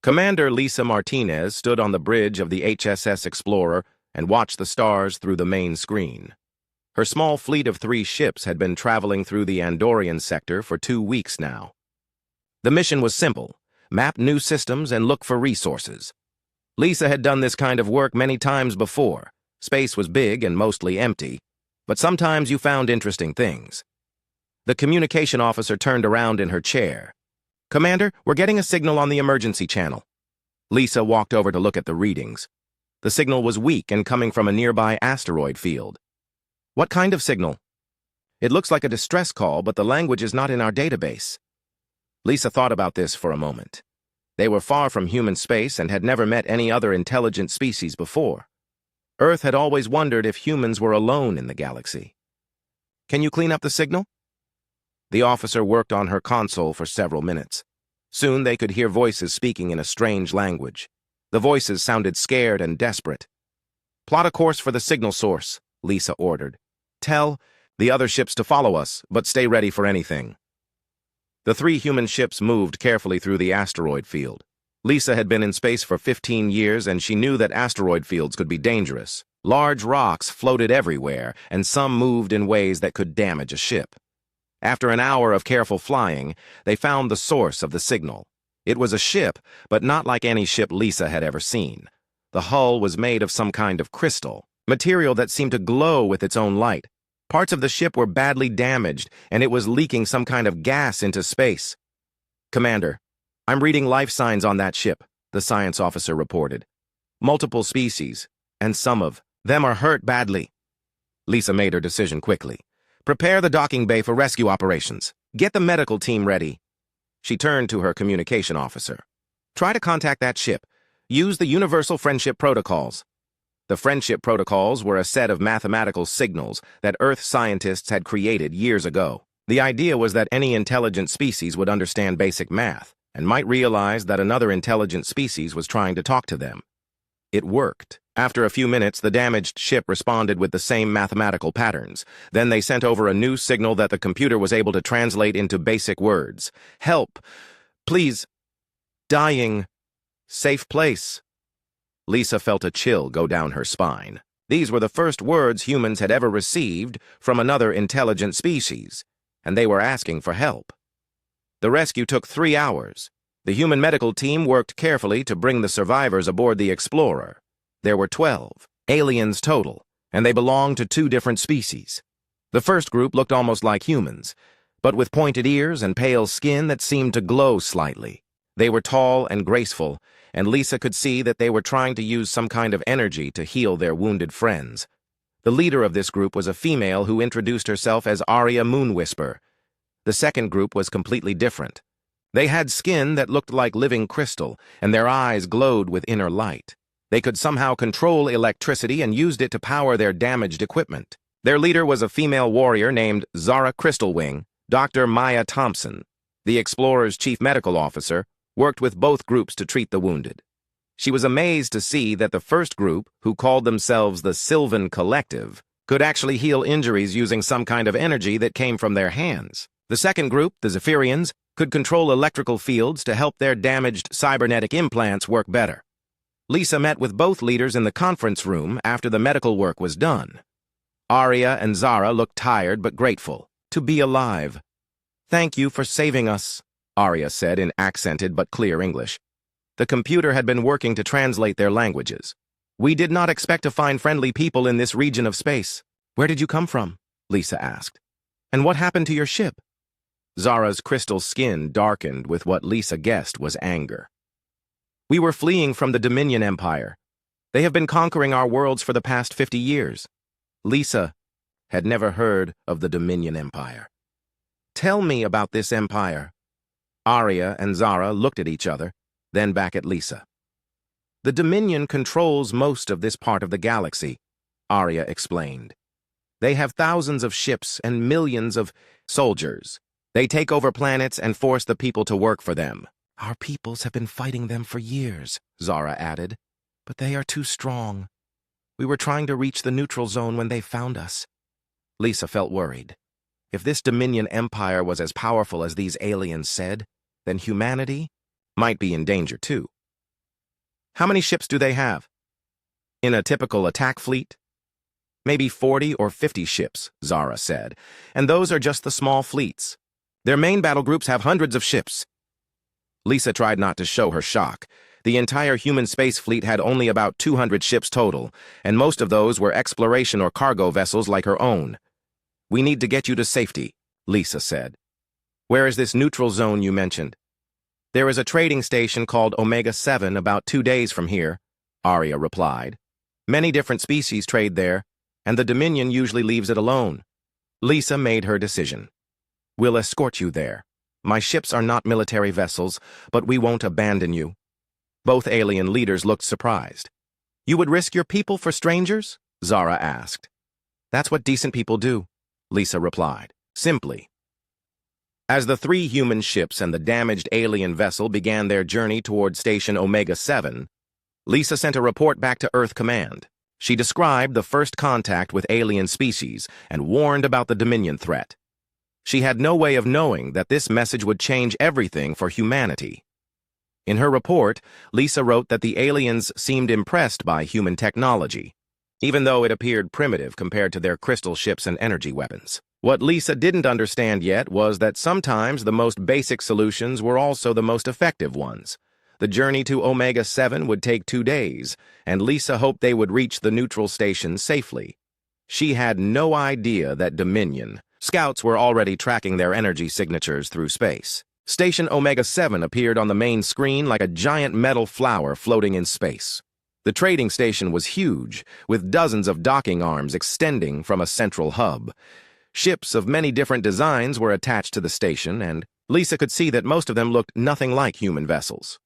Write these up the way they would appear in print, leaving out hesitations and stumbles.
Commander Lisa Martinez stood on the bridge of the HSS Explorer and watched the stars through the main screen. Her small fleet of 3 ships had been traveling through the Andorian sector for 2 weeks now. The mission was simple: map new systems and look for resources. Lisa had done this kind of work many times before. Space was big and mostly empty, but sometimes you found interesting things. The communication officer turned around in her chair. "Commander, we're getting a signal on the emergency channel." Lisa walked over to look at the readings. The signal was weak and coming from a nearby asteroid field. "What kind of signal?" "It looks like a distress call, but the language is not in our database." Lisa thought about this for a moment. They were far from human space and had never met any other intelligent species before. Earth had always wondered if humans were alone in the galaxy. "Can you clean up the signal?" The officer worked on her console for several minutes. Soon they could hear voices speaking in a strange language. The voices sounded scared and desperate. "Plot a course for the signal source," Lisa ordered. "Tell the other ships to follow us, but stay ready for anything." The 3 human ships moved carefully through the asteroid field. Lisa had been in space for 15 years, and she knew that asteroid fields could be dangerous. Large rocks floated everywhere, and some moved in ways that could damage a ship. After an hour of careful flying, they found the source of the signal. It was a ship, but not like any ship Lisa had ever seen. The hull was made of some kind of crystal, material that seemed to glow with its own light. Parts of the ship were badly damaged, and it was leaking some kind of gas into space. "Commander, I'm reading life signs on that ship," the science officer reported. "Multiple species, and some of them are hurt badly." Lisa made her decision quickly. "Prepare the docking bay for rescue operations. Get the medical team ready." She turned to her communication officer. "Try to contact that ship. Use the Universal Friendship Protocols." The Friendship Protocols were a set of mathematical signals that Earth scientists had created years ago. The idea was that any intelligent species would understand basic math and might realize that another intelligent species was trying to talk to them. It worked. After a few minutes, the damaged ship responded with the same mathematical patterns. Then they sent over a new signal that the computer was able to translate into basic words. "Help! Please! Dying! Safe place!" Lisa felt a chill go down her spine. These were the first words humans had ever received from another intelligent species, and they were asking for help. The rescue took 3 hours. The human medical team worked carefully to bring the survivors aboard the Explorer. There were 12 aliens total, and they belonged to 2 different species. The first group looked almost like humans, but with pointed ears and pale skin that seemed to glow slightly. They were tall and graceful, and Lisa could see that they were trying to use some kind of energy to heal their wounded friends. The leader of this group was a female who introduced herself as Aria Moonwhisper. The second group was completely different. They had skin that looked like living crystal, and their eyes glowed with inner light. They could somehow control electricity and used it to power their damaged equipment. Their leader was a female warrior named Zara Crystalwing, Dr. Maya Thompson. The Explorer's chief medical officer worked with both groups to treat the wounded. She was amazed to see that the first group, who called themselves the Sylvan Collective, could actually heal injuries using some kind of energy that came from their hands. The second group, the Zephyrians, could control electrical fields to help their damaged cybernetic implants work better. Lisa met with both leaders in the conference room after the medical work was done. Aria and Zara looked tired but grateful. "To be alive. Thank you for saving us," Aria said in accented but clear English. The computer had been working to translate their languages. "We did not expect to find friendly people in this region of space." "Where did you come from?" Lisa asked. "And what happened to your ship?" Zara's crystal skin darkened with what Lisa guessed was anger. "We were fleeing from the Dominion Empire. They have been conquering our worlds for the past 50 years. Lisa had never heard of the Dominion Empire. "Tell me about this empire." Aria and Zara looked at each other, then back at Lisa. "The Dominion controls most of this part of the galaxy," Aria explained. "They have thousands of ships and millions of soldiers. They take over planets and force the people to work for them." "Our peoples have been fighting them for years," Zara added, "but they are too strong. We were trying to reach the neutral zone when they found us." Lisa felt worried. If this Dominion Empire was as powerful as these aliens said, then humanity might be in danger too. How many ships do they have? In a typical attack fleet? Maybe 40 or 50 ships, Zara said, and those are just the small fleets. Their main battle groups have hundreds of ships. Lisa tried not to show her shock. The entire human space fleet had only about 200 ships total, and most of those were exploration or cargo vessels like her own. We need to get you to safety, Lisa said. Where is this neutral zone you mentioned? There is a trading station called Omega-7 about 2 days from here, Arya replied. Many different species trade there, and the Dominion usually leaves it alone. Lisa made her decision. We'll escort you there. My ships are not military vessels, but we won't abandon you. Both alien leaders looked surprised. You would risk your people for strangers? Zara asked. That's what decent people do, Lisa replied, simply. As the 3 human ships and the damaged alien vessel began their journey toward Station Omega-7, Lisa sent a report back to Earth Command. She described the first contact with alien species and warned about the Dominion threat. She had no way of knowing that this message would change everything for humanity. In her report, Lisa wrote that the aliens seemed impressed by human technology, even though it appeared primitive compared to their crystal ships and energy weapons. What Lisa didn't understand yet was that sometimes the most basic solutions were also the most effective ones. The journey to Omega-7 would take 2 days, and Lisa hoped they would reach the neutral station safely. She had no idea that Dominion scouts were already tracking their energy signatures through space. Station Omega-7 appeared on the main screen like a giant metal flower floating in space. The trading station was huge, with dozens of docking arms extending from a central hub. Ships of many different designs were attached to the station, and Lisa could see that most of them looked nothing like human vessels.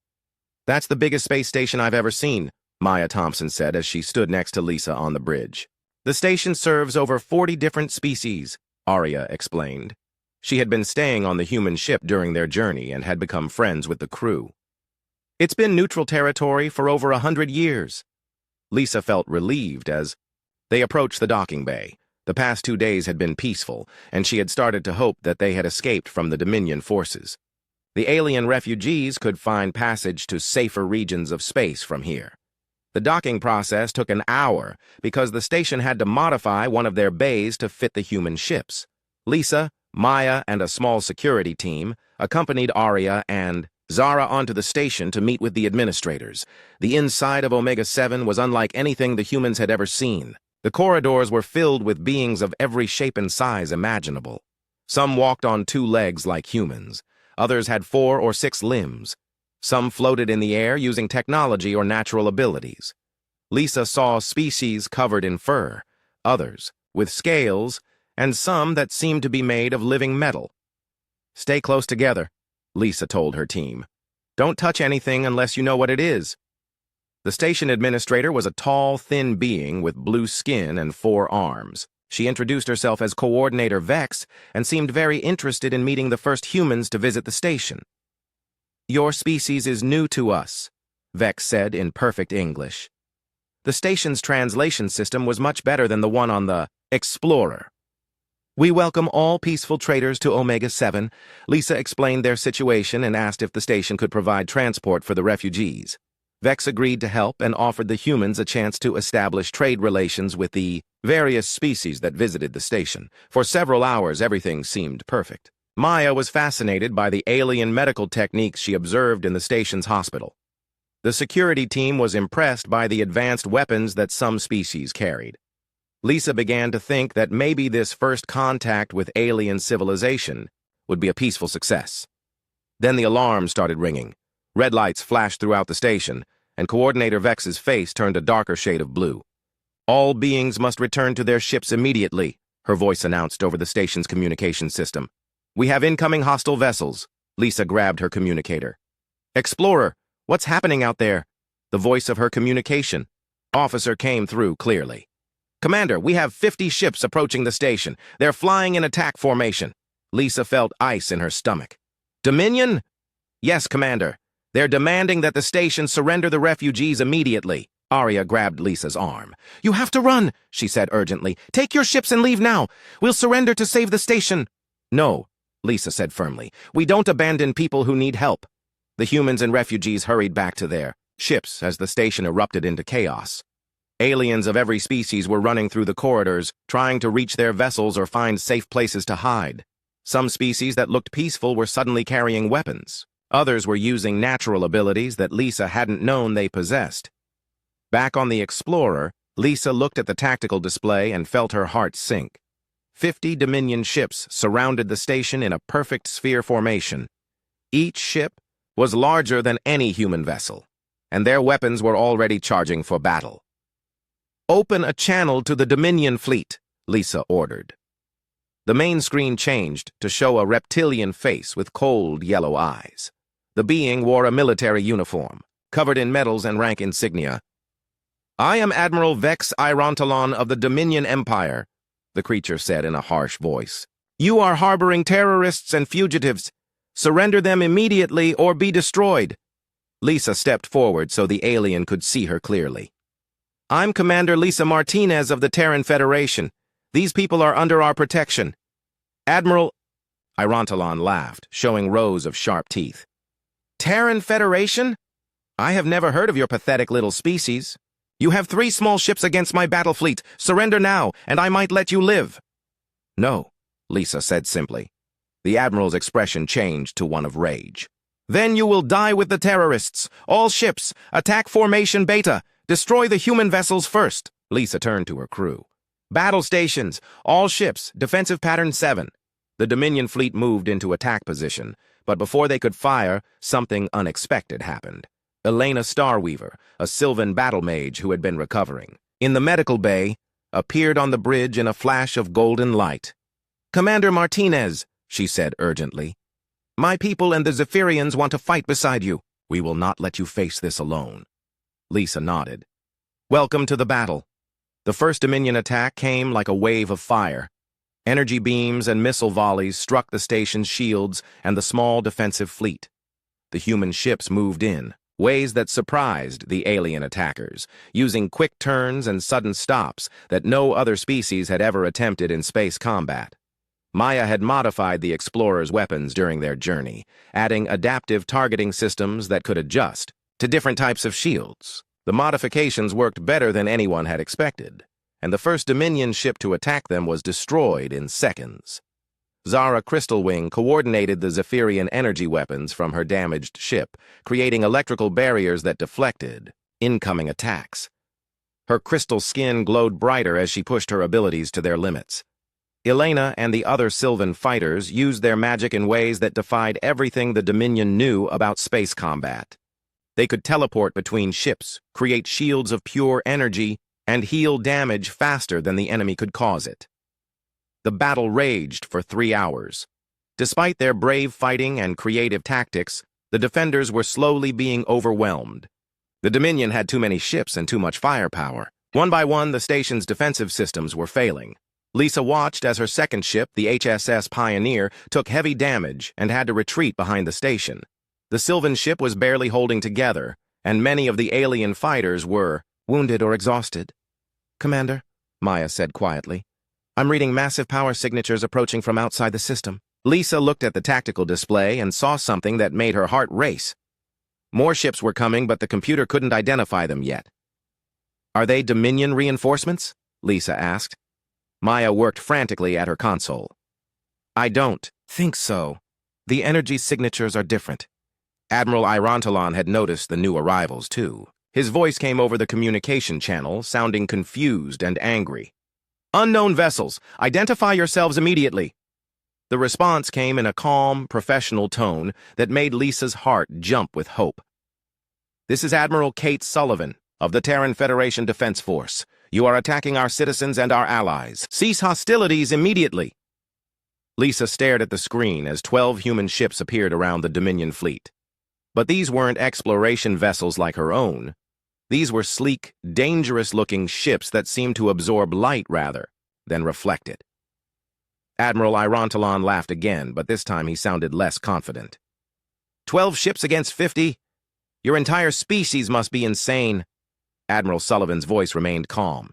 That's the biggest space station I've ever seen, Maya Thompson said as she stood next to Lisa on the bridge. The station serves over 40 different species, Arya explained. She had been staying on the human ship during their journey and had become friends with the crew. It's been neutral territory for over 100 years. Lisa felt relieved as they approached the docking bay. The past 2 days had been peaceful, and she had started to hope that they had escaped from the Dominion forces. The alien refugees could find passage to safer regions of space from here. The docking process took an hour because the station had to modify one of their bays to fit the human ships. Lisa, Maya, and a small security team accompanied Arya and Zara onto the station to meet with the administrators. The inside of Omega-7 was unlike anything the humans had ever seen. The corridors were filled with beings of every shape and size imaginable. Some walked on 2 legs like humans. Others had 4 or 6 limbs. Some floated in the air using technology or natural abilities. Lisa saw species covered in fur, others with scales, and some that seemed to be made of living metal. Stay close together, Lisa told her team. Don't touch anything unless you know what it is. The station administrator was a tall, thin being with blue skin and 4 arms. She introduced herself as Coordinator Vex and seemed very interested in meeting the first humans to visit the station. Your species is new to us, Vex said in perfect English. The station's translation system was much better than the one on the Explorer. We welcome all peaceful traders to Omega-7. Lisa explained their situation and asked if the station could provide transport for the refugees. Vex agreed to help and offered the humans a chance to establish trade relations with the various species that visited the station. For several hours, everything seemed perfect. Maya was fascinated by the alien medical techniques she observed in the station's hospital. The security team was impressed by the advanced weapons that some species carried. Lisa began to think that maybe this first contact with alien civilization would be a peaceful success. Then the alarm started ringing. Red lights flashed throughout the station, and Coordinator Vex's face turned a darker shade of blue. All beings must return to their ships immediately, her voice announced over the station's communication system. We have incoming hostile vessels. Lisa grabbed her communicator. Explorer, what's happening out there? The voice of her communication officer came through clearly. Commander, we have 50 ships approaching the station. They're flying in attack formation. Lisa felt ice in her stomach. Dominion? Yes, Commander. They're demanding that the station surrender the refugees immediately. Arya grabbed Lisa's arm. You have to run, she said urgently. Take your ships and leave now. We'll surrender to save the station. No, Lisa said firmly. We don't abandon people who need help. The humans and refugees hurried back to their ships as the station erupted into chaos. Aliens of every species were running through the corridors, trying to reach their vessels or find safe places to hide. Some species that looked peaceful were suddenly carrying weapons. Others were using natural abilities that Lisa hadn't known they possessed. Back on the Explorer, Lisa looked at the tactical display and felt her heart sink. 50 Dominion ships surrounded the station in a perfect sphere formation. Each ship was larger than any human vessel, and their weapons were already charging for battle. "Open a channel to the Dominion fleet," Lisa ordered. The main screen changed to show a reptilian face with cold yellow eyes. The being wore a military uniform, covered in medals and rank insignia. "I am Admiral Vex Irontalon of the Dominion Empire," the creature said in a harsh voice. "You are harboring terrorists and fugitives. Surrender them immediately or be destroyed." Lisa stepped forward so the alien could see her clearly. "I'm Commander Lisa Martinez of the Terran Federation. These people are under our protection." "Admiral—" Irontalon laughed, showing rows of sharp teeth. "Terran Federation? I have never heard of your pathetic little species. You have 3 small ships against my battle fleet. Surrender now, and I might let you live." "No," Lisa said simply. The Admiral's expression changed to one of rage. "Then you will die with the terrorists. All ships, attack formation Beta. Destroy the human vessels first." Lisa turned to her crew. "Battle stations, all ships, defensive pattern 7. The Dominion fleet moved into attack position, but before they could fire, something unexpected happened. Elena Starweaver, a Sylvan battle mage who had been recovering, in the medical bay, appeared on the bridge in a flash of golden light. "Commander Martinez," she said urgently, "my people and the Zephyrians want to fight beside you. We will not let you face this alone." Lisa nodded. "Welcome to the battle." The first Dominion attack came like a wave of fire. Energy beams and missile volleys struck the station's shields and the small defensive fleet. The human ships moved in, ways that surprised the alien attackers, using quick turns and sudden stops that no other species had ever attempted in space combat. Maya had modified the Explorer's weapons during their journey, adding adaptive targeting systems that could adjust to different types of shields. The modifications worked better than anyone had expected, and the first Dominion ship to attack them was destroyed in seconds. Zara Crystalwing coordinated the Zephyrian energy weapons from her damaged ship, creating electrical barriers that deflected incoming attacks. Her crystal skin glowed brighter as she pushed her abilities to their limits. Elena and the other Sylvan fighters used their magic in ways that defied everything the Dominion knew about space combat. They could teleport between ships, create shields of pure energy, and heal damage faster than the enemy could cause it. The battle raged for 3 hours. Despite their brave fighting and creative tactics, the defenders were slowly being overwhelmed. The Dominion had too many ships and too much firepower. One by one, the station's defensive systems were failing. Lisa watched as her second ship, the HSS Pioneer, took heavy damage and had to retreat behind the station. The Sylvan ship was barely holding together, and many of the alien fighters were wounded or exhausted. "Commander," Maya said quietly, "I'm reading massive power signatures approaching from outside the system." Lisa looked at the tactical display and saw something that made her heart race. More ships were coming, but the computer couldn't identify them yet. "Are they Dominion reinforcements?" Lisa asked. Maya worked frantically at her console. "I don't think so. The energy signatures are different." Admiral Irontalon had noticed the new arrivals, too. His voice came over the communication channel, sounding confused and angry. "Unknown vessels, identify yourselves immediately." The response came in a calm, professional tone that made Lisa's heart jump with hope. "This is Admiral Kate Sullivan of the Terran Federation Defense Force. You are attacking our citizens and our allies. Cease hostilities immediately." Lisa stared at the screen as 12 human ships appeared around the Dominion fleet. But these weren't exploration vessels like her own. These were sleek, dangerous-looking ships that seemed to absorb light rather than reflect it. Admiral Irontalon laughed again, but this time he sounded less confident. 12 ships against 50? Your entire species must be insane." Admiral Sullivan's voice remained calm.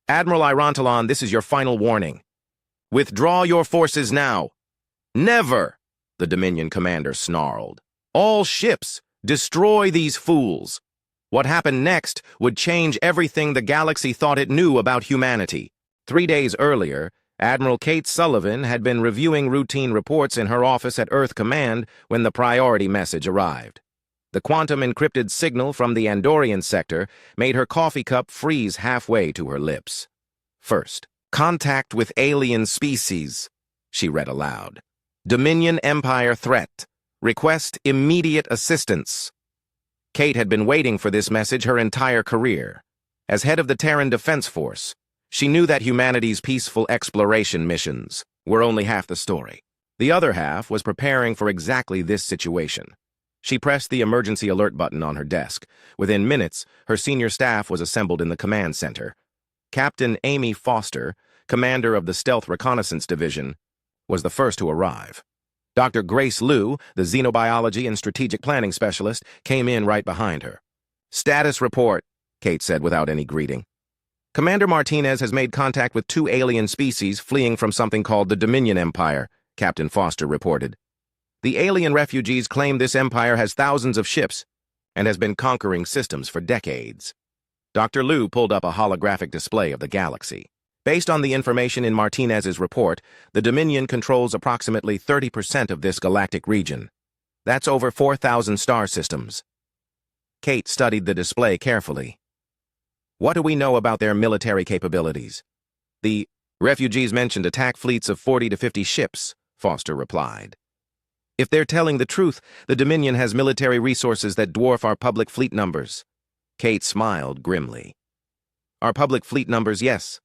"Admiral Irontalon, this is your final warning. Withdraw your forces now." "Never!" the Dominion commander snarled. "All ships, destroy these fools." What happened next would change everything the galaxy thought it knew about humanity. 3 days earlier, Admiral Kate Sullivan had been reviewing routine reports in her office at Earth Command when the priority message arrived. The quantum-encrypted signal from the Andorian sector made her coffee cup freeze halfway to her lips. First, contact with alien species, she read aloud. Dominion Empire threat. Request immediate assistance. Kate had been waiting for this message her entire career. As head of the Terran Defense Force, she knew that humanity's peaceful exploration missions were only half the story. The other half was preparing for exactly this situation. She pressed the emergency alert button on her desk. Within minutes, her senior staff was assembled in the command center. Captain Amy Foster, commander of the Stealth Reconnaissance Division, was the first to arrive. Dr. Grace Liu, the xenobiology and strategic planning specialist, came in right behind her. Status report, Kate said without any greeting. Commander Martinez has made contact with 2 alien species fleeing from something called the Dominion Empire, Captain Foster reported. The alien refugees claim this empire has thousands of ships and has been conquering systems for decades. Dr. Liu pulled up a holographic display of the galaxy. Based on the information in Martinez's report, the Dominion controls approximately 30% of this galactic region. That's over 4,000 star systems. Kate studied the display carefully. What do we know about their military capabilities? The refugees mentioned attack fleets of 40 to 50 ships, Foster replied. If they're telling the truth, the Dominion has military resources that dwarf our public fleet numbers. Kate smiled grimly. Our public fleet numbers, yes.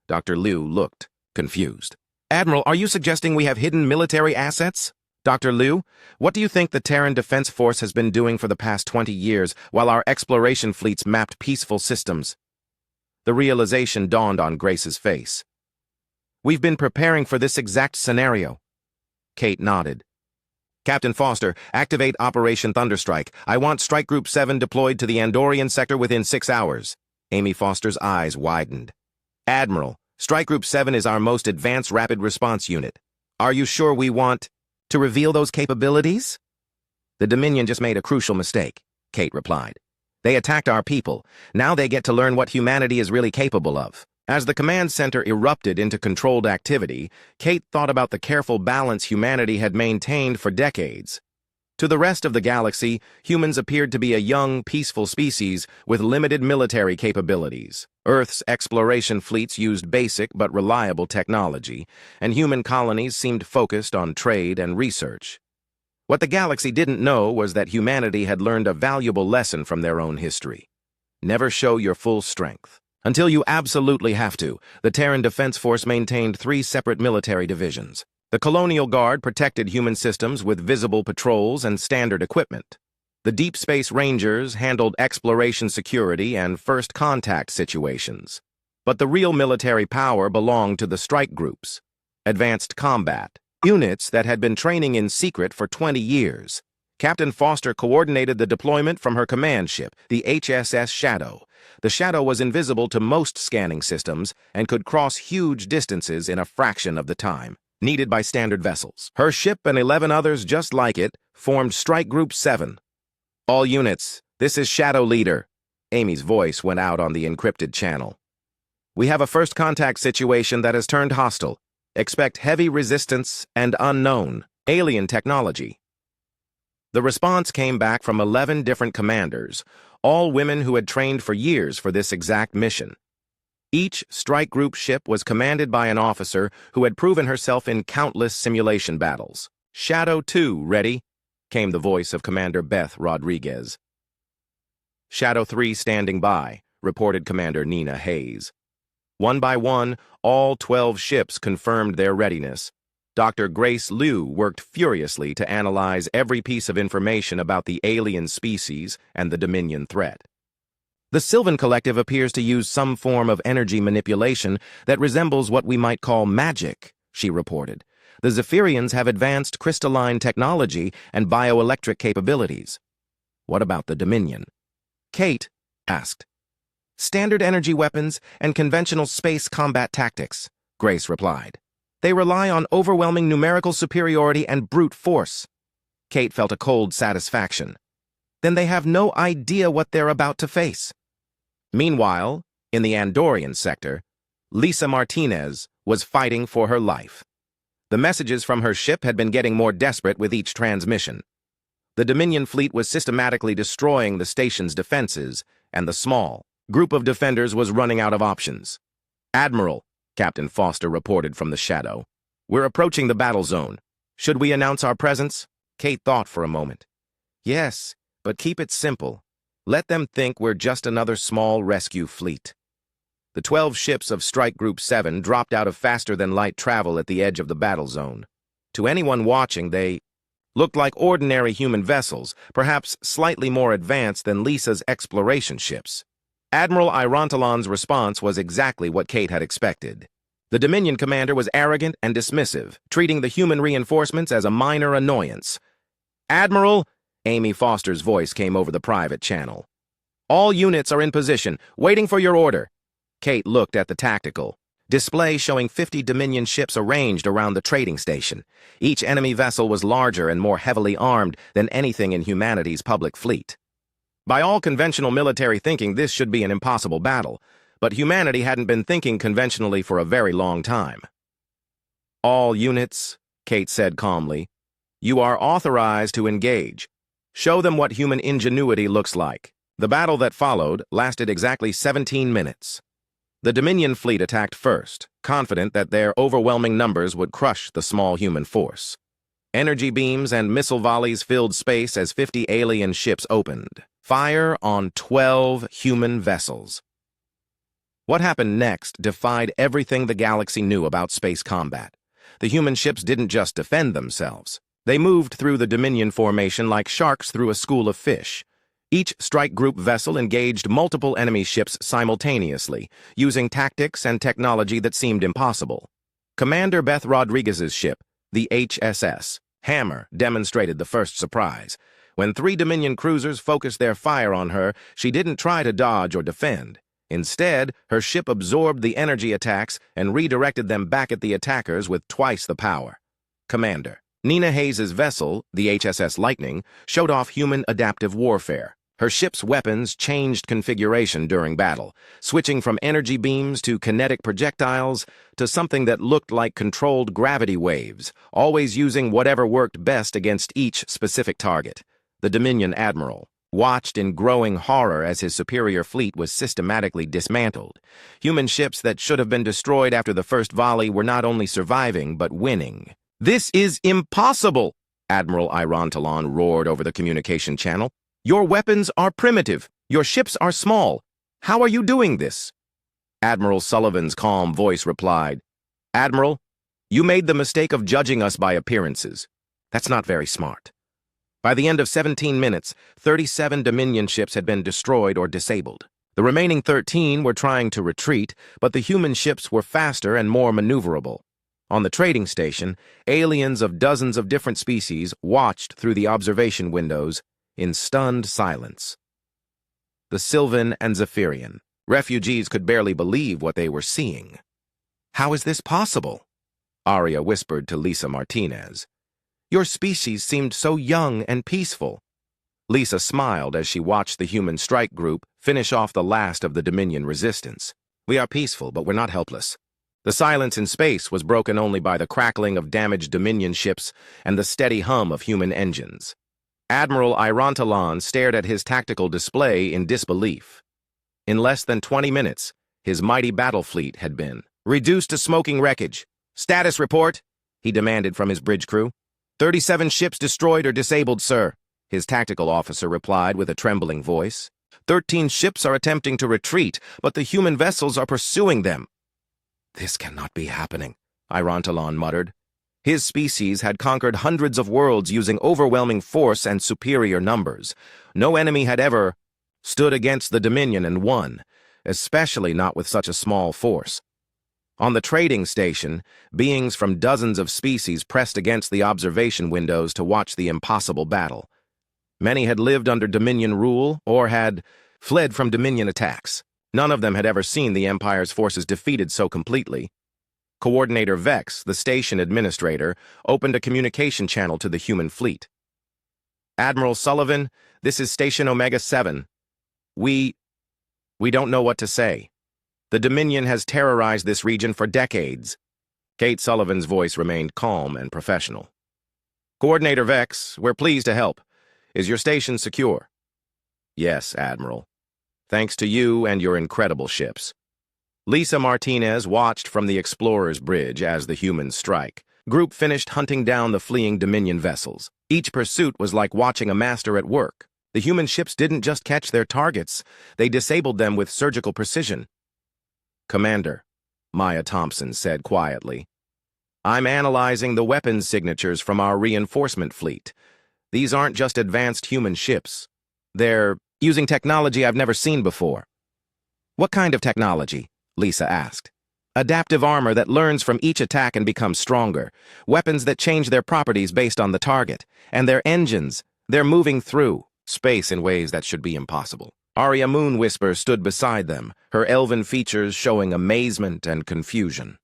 Dr. Liu looked confused. Admiral, are you suggesting we have hidden military assets? Dr. Liu, what do you think the Terran Defense Force has been doing for the past 20 years while our exploration fleets mapped peaceful systems? The realization dawned on Grace's face. We've been preparing for this exact scenario. Kate nodded. Captain Foster, activate Operation Thunderstrike. I want Strike Group 7 deployed to the Andorian sector within 6 hours. Amy Foster's eyes widened. Admiral, Strike Group 7 is our most advanced rapid response unit. Are you sure we want to reveal those capabilities? The Dominion just made a crucial mistake, Kate replied. They attacked our people. Now they get to learn what humanity is really capable of. As the command center erupted into controlled activity, Kate thought about the careful balance humanity had maintained for decades. To the rest of the galaxy, humans appeared to be a young, peaceful species with limited military capabilities. Earth's exploration fleets used basic but reliable technology, and human colonies seemed focused on trade and research. What the galaxy didn't know was that humanity had learned a valuable lesson from their own history. Never show your full strength. Until you absolutely have to, the Terran Defense Force maintained 3 separate military divisions. The Colonial Guard protected human systems with visible patrols and standard equipment. The Deep Space Rangers handled exploration security and first contact situations. But the real military power belonged to the strike groups, advanced combat, units that had been training in secret for 20 years. Captain Foster coordinated the deployment from her command ship, the HSS Shadow. The Shadow was invisible to most scanning systems and could cross huge distances in a fraction of the time needed by standard vessels. Her ship and 11 others just like it formed Strike Group 7. All units, this is Shadow Leader. Amy's voice went out on the encrypted channel. We have a first contact situation that has turned hostile. Expect heavy resistance and unknown alien technology. The response came back from 11 different commanders, all women who had trained for years for this exact mission. Each strike group ship was commanded by an officer who had proven herself in countless simulation battles. Shadow 2, ready? Came the voice of Commander Beth Rodriguez. Shadow 3 standing by, reported Commander Nina Hayes. One by one, all 12 ships confirmed their readiness. Dr. Grace Liu worked furiously to analyze every piece of information about the alien species and the Dominion threat. The Sylvan Collective appears to use some form of energy manipulation that resembles what we might call magic, she reported. The Zephyrians have advanced crystalline technology and bioelectric capabilities. What about the Dominion? Kate asked. Standard energy weapons and conventional space combat tactics, Grace replied. They rely on overwhelming numerical superiority and brute force. Kate felt a cold satisfaction. then they have no idea what they're about to face. Meanwhile, in the Andorian sector, Lisa Martinez was fighting for her life. The messages from her ship had been getting more desperate with each transmission. The Dominion fleet was systematically destroying the station's defenses, and the small group of defenders was running out of options. "Admiral," Captain Foster reported from the shadow, "we're approaching the battle zone. Should we announce our presence?" Kate thought for a moment. "Yes, but keep it simple. Let them think we're just another small rescue fleet." The 12 ships of Strike Group 7 dropped out of faster-than-light travel at the edge of the battle zone. To anyone watching, they looked like ordinary human vessels, perhaps slightly more advanced than Lisa's exploration ships. Admiral Irontalon's response was exactly what Kate had expected. The Dominion commander was arrogant and dismissive, treating the human reinforcements as a minor annoyance. "Admiral," Amy Foster's voice came over the private channel. "All units are in position, waiting for your order." Kate looked at the tactical display showing 50 Dominion ships arranged around the trading station. Each enemy vessel was larger and more heavily armed than anything in humanity's public fleet. By all conventional military thinking, this should be an impossible battle, but humanity hadn't been thinking conventionally for a very long time. "All units," Kate said calmly, "you are authorized to engage. Show them what human ingenuity looks like." The battle that followed lasted exactly 17 minutes. The Dominion fleet attacked first, confident that their overwhelming numbers would crush the small human force. Energy beams and missile volleys filled space as 50 alien ships opened fire on 12 human vessels. What happened next defied everything the galaxy knew about space combat. The human ships didn't just defend themselves. They moved through the Dominion formation like sharks through a school of fish. Each strike group vessel engaged multiple enemy ships simultaneously, using tactics and technology that seemed impossible. Commander Beth Rodriguez's ship, the HSS Hammer, demonstrated the first surprise. When 3 Dominion cruisers focused their fire on her, she didn't try to dodge or defend. Instead, her ship absorbed the energy attacks and redirected them back at the attackers with twice the power. Commander Nina Hayes's vessel, the HSS Lightning, showed off human adaptive warfare. Her ship's weapons changed configuration during battle, switching from energy beams to kinetic projectiles to something that looked like controlled gravity waves, always using whatever worked best against each specific target. The Dominion Admiral watched in growing horror as his superior fleet was systematically dismantled. Human ships that should have been destroyed after the first volley were not only surviving, but winning. "This is impossible!" Admiral Irontalon roared over the communication channel. "Your weapons are primitive. Your ships are small. How are you doing this?" Admiral Sullivan's calm voice replied, "Admiral, you made the mistake of judging us by appearances. That's not very smart." By the end of 17 minutes, 37 Dominion ships had been destroyed or disabled. The remaining 13 were trying to retreat, but the human ships were faster and more maneuverable. On the trading station, aliens of dozens of different species watched through the observation windows in stunned silence. The Sylvan and Zephyrian. Refugees could barely believe what they were seeing. "How is this possible?" Aria whispered to Lisa Martinez. "Your species seemed so young and peaceful." Lisa smiled as she watched the human strike group finish off the last of the Dominion resistance. "We are peaceful, but we're not helpless." The silence in space was broken only by the crackling of damaged Dominion ships and the steady hum of human engines. Admiral Irontalon stared at his tactical display in disbelief. In less than 20 minutes, his mighty battle fleet had been reduced to smoking wreckage. "Status report," he demanded from his bridge crew. 37 ships destroyed or disabled, sir," his tactical officer replied with a trembling voice. 13 ships are attempting to retreat, but the human vessels are pursuing them." "This cannot be happening," Irontalon muttered. His species had conquered hundreds of worlds using overwhelming force and superior numbers. No enemy had ever stood against the Dominion and won, especially not with such a small force. On the trading station, beings from dozens of species pressed against the observation windows to watch the impossible battle. Many had lived under Dominion rule or had fled from Dominion attacks. None of them had ever seen the Empire's forces defeated so completely. Coordinator Vex, the station administrator, opened a communication channel to the human fleet. Admiral Sullivan, this is Station Omega 7. We don't know what to say. The Dominion has terrorized this region for decades. Kate Sullivan's voice remained calm and professional. Coordinator Vex, we're pleased to help. Is your station secure? Yes, Admiral. Thanks to you and your incredible ships. Lisa Martinez watched from the Explorer's bridge as the humans strike. Group finished hunting down the fleeing Dominion vessels. Each pursuit was like watching a master at work. The human ships didn't just catch their targets, they disabled them with surgical precision. Commander, Maya Thompson said quietly, I'm analyzing the weapons signatures from our reinforcement fleet. These aren't just advanced human ships. They're using technology I've never seen before. What kind of technology? Lisa asked. Adaptive armor that learns from each attack and becomes stronger. Weapons that change their properties based on the target. And their engines, they're moving through space in ways that should be impossible. Arya Moonwhisper stood beside them, her elven features showing amazement and confusion.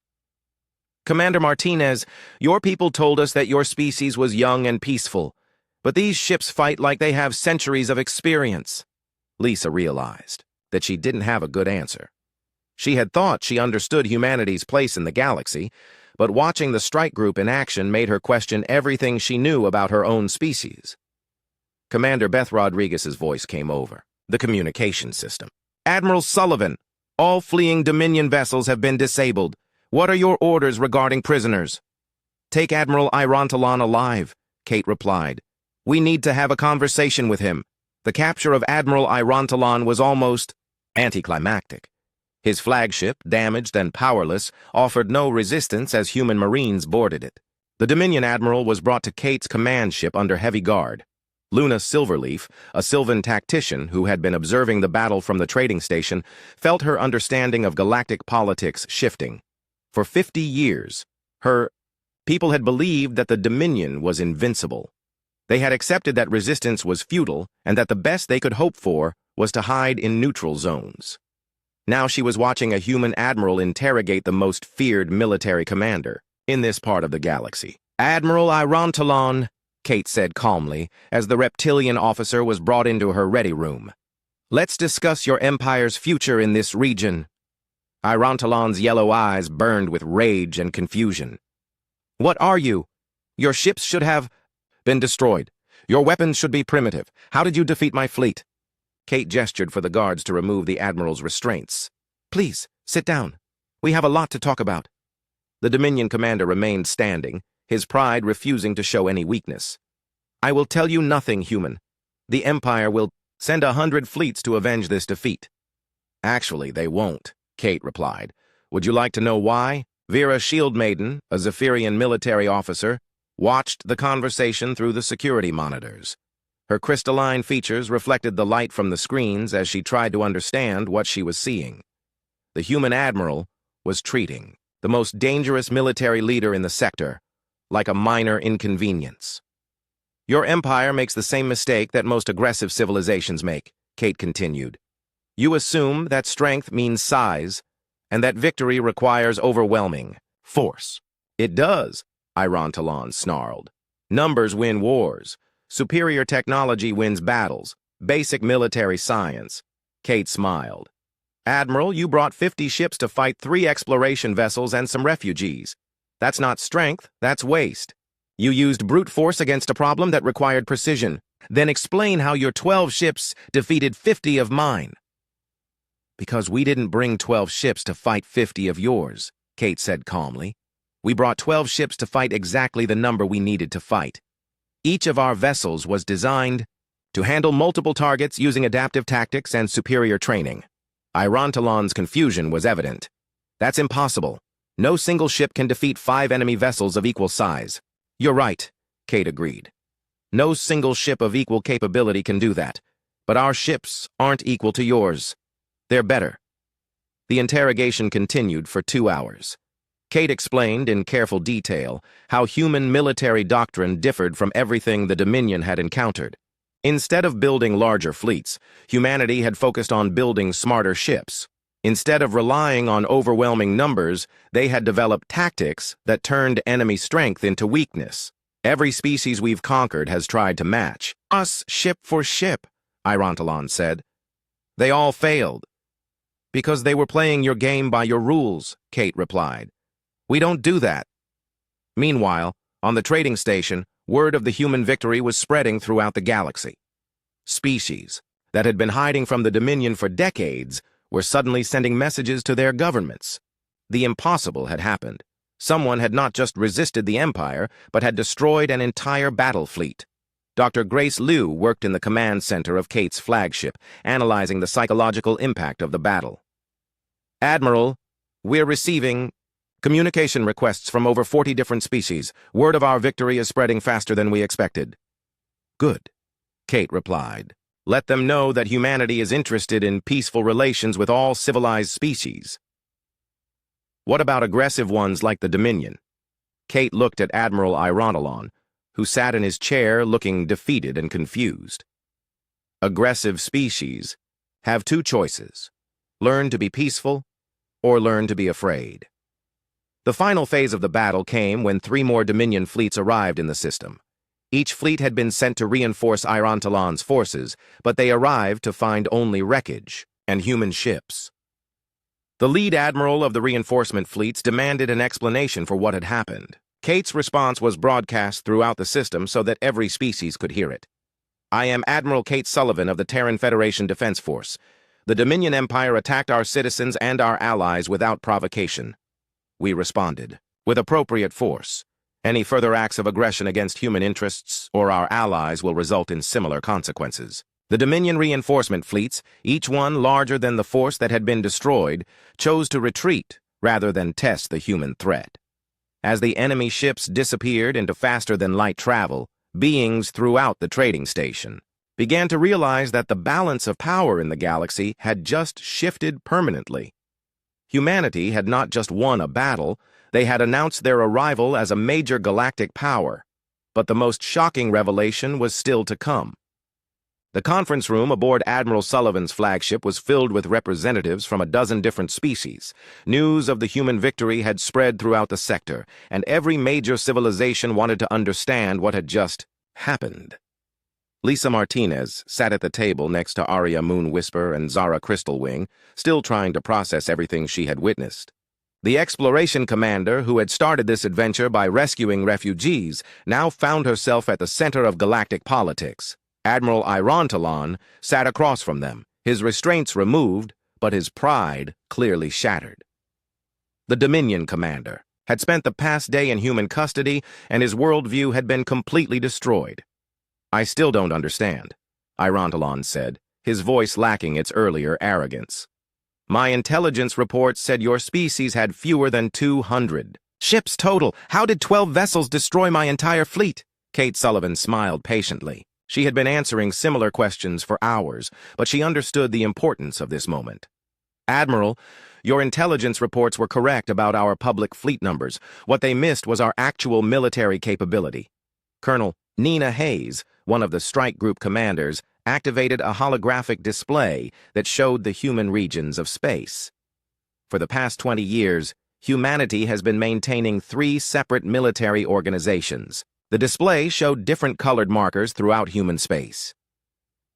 Commander Martinez, your people told us that your species was young and peaceful, but these ships fight like they have centuries of experience. Lisa realized that she didn't have a good answer. She had thought she understood humanity's place in the galaxy, but watching the strike group in action made her question everything she knew about her own species. Commander Beth Rodriguez's voice came over, the communication system. Admiral Sullivan, all fleeing Dominion vessels have been disabled. What are your orders regarding prisoners? Take Admiral Irontalon alive, Kate replied. We need to have a conversation with him. The capture of Admiral Irontalon was almost anticlimactic. His flagship, damaged and powerless, offered no resistance as human marines boarded it. The Dominion Admiral was brought to Kate's command ship under heavy guard. Luna Silverleaf, a Sylvan tactician who had been observing the battle from the trading station, felt her understanding of galactic politics shifting. For 50 years, her people had believed that the Dominion was invincible. They had accepted that resistance was futile and that the best they could hope for was to hide in neutral zones. Now she was watching a human admiral interrogate the most feared military commander in this part of the galaxy. Admiral Irontalon, Kate said calmly, as the reptilian officer was brought into her ready room. Let's discuss your empire's future in this region. Irontalon's yellow eyes burned with rage and confusion. What are you? Your ships should have been destroyed. Your weapons should be primitive. How did you defeat my fleet? Kate gestured for the guards to remove the Admiral's restraints. Please, sit down. We have a lot to talk about. The Dominion commander remained standing, his pride refusing to show any weakness. I will tell you nothing, human. The Empire will send 100 fleets to avenge this defeat. Actually, they won't, Kate replied. Would you like to know why? Vera Shieldmaiden, a Zephyrian military officer, watched the conversation through the security monitors. Her crystalline features reflected the light from the screens as she tried to understand what she was seeing. The human admiral was treating the most dangerous military leader in the sector like a minor inconvenience. Your empire makes the same mistake that most aggressive civilizations make, Kate continued. You assume that strength means size, and that victory requires overwhelming force. It does, Irontalon snarled. Numbers win wars. Superior technology wins battles. Basic military science. Kate smiled. Admiral, you brought 50 ships to fight 3 exploration vessels and some refugees. That's not strength, that's waste. You used brute force against a problem that required precision. Then explain how your 12 ships defeated 50 of mine. Because we didn't bring 12 ships to fight 50 of yours, Kate said calmly. We brought 12 ships to fight exactly the number we needed to fight. Each of our vessels was designed to handle multiple targets using adaptive tactics and superior training. Irontalon's confusion was evident. That's impossible. No single ship can defeat 5 enemy vessels of equal size. You're right, Kate agreed. No single ship of equal capability can do that. But our ships aren't equal to yours. They're better. The interrogation continued for 2 hours. Kate explained in careful detail how human military doctrine differed from everything the Dominion had encountered. Instead of building larger fleets, humanity had focused on building smarter ships. Instead of relying on overwhelming numbers, they had developed tactics that turned enemy strength into weakness. Every species we've conquered has tried to match us ship for ship, Irontalon said. They all failed. Because they were playing your game by your rules, Kate replied. We don't do that. Meanwhile, on the trading station, word of the human victory was spreading throughout the galaxy. Species that had been hiding from the Dominion for decades were suddenly sending messages to their governments. The impossible had happened. Someone had not just resisted the Empire, but had destroyed an entire battle fleet. Dr. Grace Liu worked in the command center of Kate's flagship, analyzing the psychological impact of the battle. Admiral, we're receiving communication requests from over 40 different species. Word of our victory is spreading faster than we expected. Good, Kate replied. Let them know that humanity is interested in peaceful relations with all civilized species. What about aggressive ones like the Dominion? Kate looked at Admiral Irontalon, who sat in his chair looking defeated and confused. Aggressive species have two choices: learn to be peaceful or learn to be afraid. The final phase of the battle came when 3 more Dominion fleets arrived in the system. Each fleet had been sent to reinforce Irontalon's forces, but they arrived to find only wreckage and human ships. The lead admiral of the reinforcement fleets demanded an explanation for what had happened. Kate's response was broadcast throughout the system so that every species could hear it. I am Admiral Kate Sullivan of the Terran Federation Defense Force. The Dominion Empire attacked our citizens and our allies without provocation. We responded with appropriate force. Any further acts of aggression against human interests or our allies will result in similar consequences. The Dominion reinforcement fleets, each one larger than the force that had been destroyed, chose to retreat rather than test the human threat. As the enemy ships disappeared into faster-than-light travel, beings throughout the trading station began to realize that the balance of power in the galaxy had just shifted permanently. Humanity had not just won a battle, they had announced their arrival as a major galactic power. But the most shocking revelation was still to come. The conference room aboard Admiral Sullivan's flagship was filled with representatives from a dozen different species. News of the human victory had spread throughout the sector, and every major civilization wanted to understand what had just happened. Lisa Martinez sat at the table next to Arya Moonwhisper and Zara Crystalwing, still trying to process everything she had witnessed. The exploration commander, who had started this adventure by rescuing refugees, now found herself at the center of galactic politics. Admiral Irontalon sat across from them, his restraints removed, but his pride clearly shattered. The Dominion commander had spent the past day in human custody, and his worldview had been completely destroyed. I still don't understand, Irontalon said, his voice lacking its earlier arrogance. My intelligence reports said your species had fewer than 200 ships total. How did 12 vessels destroy my entire fleet? Kate Sullivan smiled patiently. She had been answering similar questions for hours, but she understood the importance of this moment. Admiral, your intelligence reports were correct about our public fleet numbers. What they missed was our actual military capability. Colonel Nina Hayes, one of the strike group commanders, activated a holographic display that showed the human regions of space. For the past 20 years, humanity has been maintaining 3 separate military organizations. The display showed different colored markers throughout human space.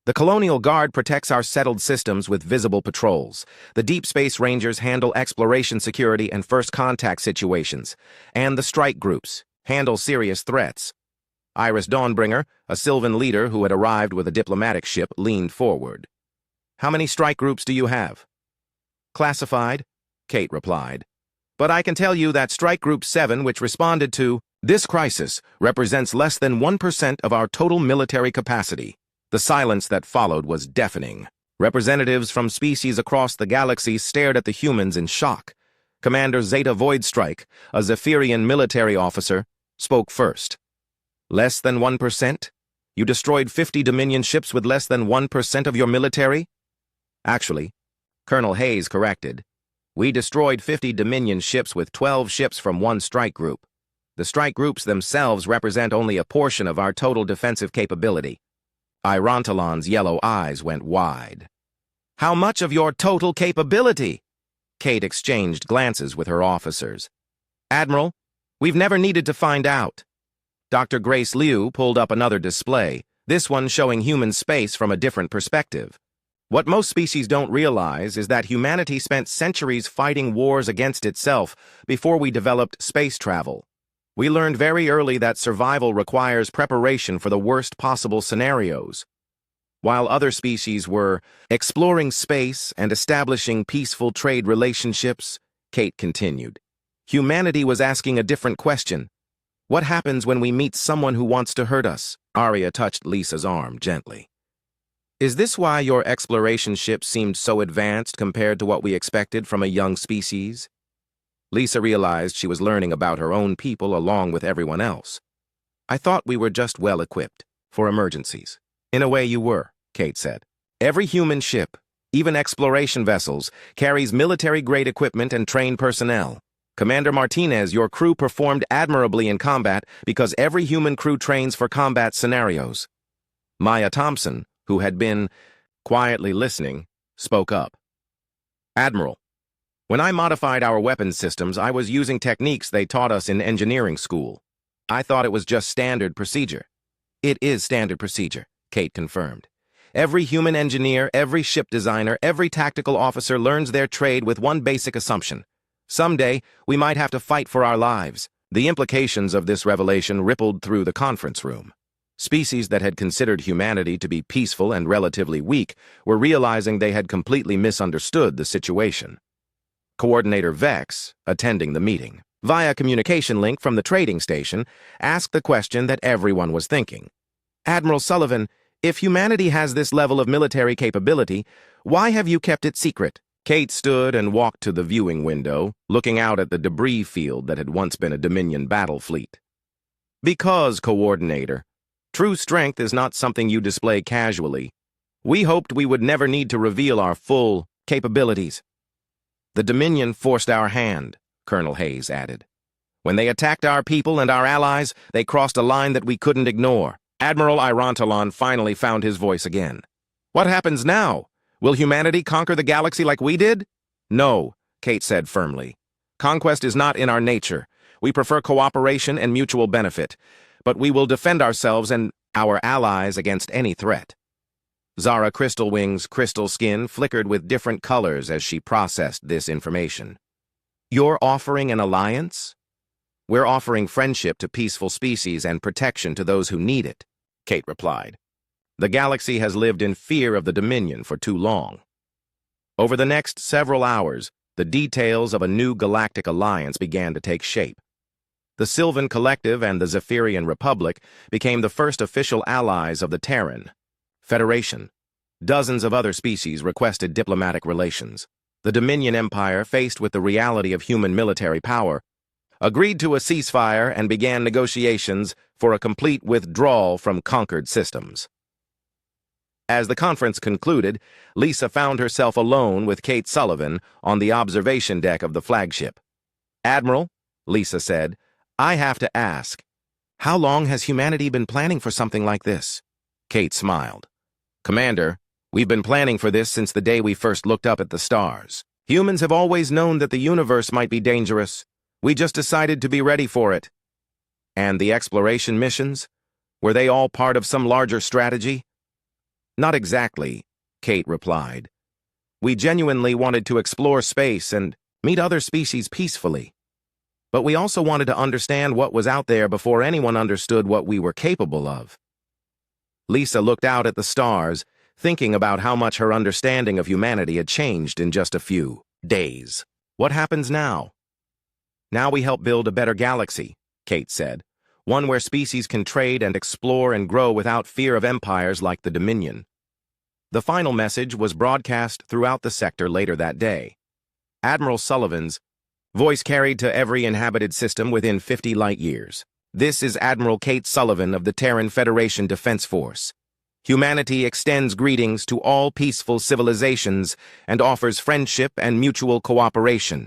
The Colonial Guard protects our settled systems with visible patrols. The Deep Space Rangers handle exploration security and first contact situations. And the strike groups handle serious threats. Iris Dawnbringer, a Sylvan leader who had arrived with a diplomatic ship, leaned forward. How many strike groups do you have? Classified, Kate replied. But I can tell you that Strike Group 7, which responded to this crisis, represents less than 1% of our total military capacity. The silence that followed was deafening. Representatives from species across the galaxy stared at the humans in shock. Commander Zeta Voidstrike, a Zephyrian military officer, spoke first. Less than 1%? You destroyed 50 Dominion ships with less than 1% of your military? Actually, Colonel Hayes corrected. We destroyed 50 Dominion ships with 12 ships from one strike group. The strike groups themselves represent only a portion of our total defensive capability. Irontalon's yellow eyes went wide. How much of your total capability? Kate exchanged glances with her officers. Admiral, we've never needed to find out. Dr. Grace Liu pulled up another display, this one showing human space from a different perspective. What most species don't realize is that humanity spent centuries fighting wars against itself before we developed space travel. We learned very early that survival requires preparation for the worst possible scenarios. While other species were exploring space and establishing peaceful trade relationships, Kate continued, humanity was asking a different question. What happens when we meet someone who wants to hurt us? Arya touched Lisa's arm gently. Is this why your exploration ship seemed so advanced compared to what we expected from a young species? Lisa realized she was learning about her own people along with everyone else. I thought we were just well-equipped for emergencies. In a way you were, Kate said. Every human ship, even exploration vessels, carries military-grade equipment and trained personnel. Commander Martinez, your crew performed admirably in combat because every human crew trains for combat scenarios. Maya Thompson, who had been quietly listening, spoke up. Admiral, when I modified our weapons systems, I was using techniques they taught us in engineering school. I thought it was just standard procedure. It is standard procedure, Kate confirmed. Every human engineer, every ship designer, every tactical officer learns their trade with one basic assumption. Someday, we might have to fight for our lives. The implications of this revelation rippled through the conference room. Species that had considered humanity to be peaceful and relatively weak were realizing they had completely misunderstood the situation. Coordinator Vex, attending the meeting, via communication link from the trading station, asked the question that everyone was thinking. Admiral Sullivan, if humanity has this level of military capability, why have you kept it secret? Kate stood and walked to the viewing window, looking out at the debris field that had once been a Dominion battle fleet. Because, Coordinator, true strength is not something you display casually. We hoped we would never need to reveal our full capabilities. The Dominion forced our hand, Colonel Hayes added. When they attacked our people and our allies, they crossed a line that we couldn't ignore. Admiral Irontalon finally found his voice again. What happens now? Will humanity conquer the galaxy like we did? No, Kate said firmly. Conquest is not in our nature. We prefer cooperation and mutual benefit. But we will defend ourselves and our allies against any threat. Zara Crystalwing's crystal skin flickered with different colors as she processed this information. You're offering an alliance? We're offering friendship to peaceful species and protection to those who need it, Kate replied. The galaxy has lived in fear of the Dominion for too long. Over the next several hours, the details of a new galactic alliance began to take shape. The Sylvan Collective and the Zephyrian Republic became the first official allies of the Terran Federation. Dozens of other species requested diplomatic relations. The Dominion Empire, faced with the reality of human military power, agreed to a ceasefire and began negotiations for a complete withdrawal from conquered systems. As the conference concluded, Lisa found herself alone with Kate Sullivan on the observation deck of the flagship. Admiral, Lisa said, I have to ask, how long has humanity been planning for something like this? Kate smiled. Commander, we've been planning for this since the day we first looked up at the stars. Humans have always known that the universe might be dangerous. We just decided to be ready for it. And the exploration missions? Were they all part of some larger strategy? Not exactly, Kate replied. We genuinely wanted to explore space and meet other species peacefully. But we also wanted to understand what was out there before anyone understood what we were capable of. Lisa looked out at the stars, thinking about how much her understanding of humanity had changed in just a few days. What happens now? Now we help build a better galaxy, Kate said. One where species can trade and explore and grow without fear of empires like the Dominion. The final message was broadcast throughout the sector later that day. Admiral Sullivan's voice carried to every inhabited system within 50 light years. This is Admiral Kate Sullivan of the Terran Federation Defense Force. Humanity extends greetings to all peaceful civilizations and offers friendship and mutual cooperation.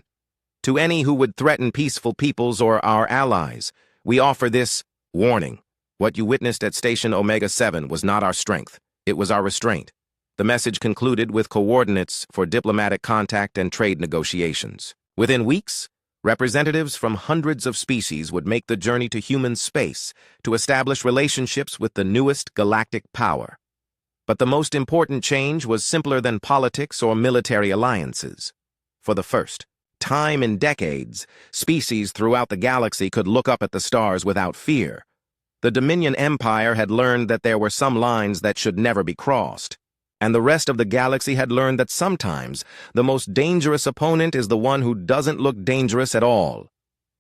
To any who would threaten peaceful peoples or our allies, we offer this warning. What you witnessed at Station Omega-7 was not our strength. It was our restraint. The message concluded with coordinates for diplomatic contact and trade negotiations. Within weeks, Representatives from hundreds of species would make the journey to human space to establish relationships with the newest galactic power. But the most important change was simpler than politics or military alliances. For the first time in decades, species throughout the galaxy could look up at the stars without fear. The Dominion Empire had learned that there were some lines that should never be crossed. And the rest of the galaxy had learned that sometimes the most dangerous opponent is the one who doesn't look dangerous at all.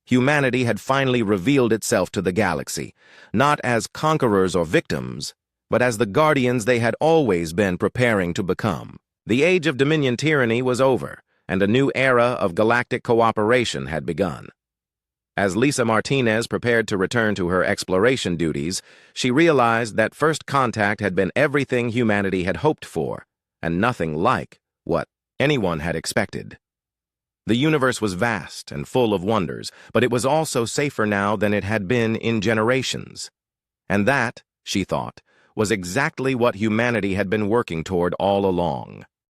Humanity had finally revealed itself to the galaxy, not as conquerors or victims, but as the guardians they had always been preparing to become. The age of Dominion tyranny was over, and a new era of galactic cooperation had begun. As Lisa Martinez prepared to return to her exploration duties, she realized that first contact had been everything humanity had hoped for, and nothing like what anyone had expected. The universe was vast and full of wonders, but it was also safer now than it had been in generations. And that, she thought, was exactly what humanity had been working toward all along.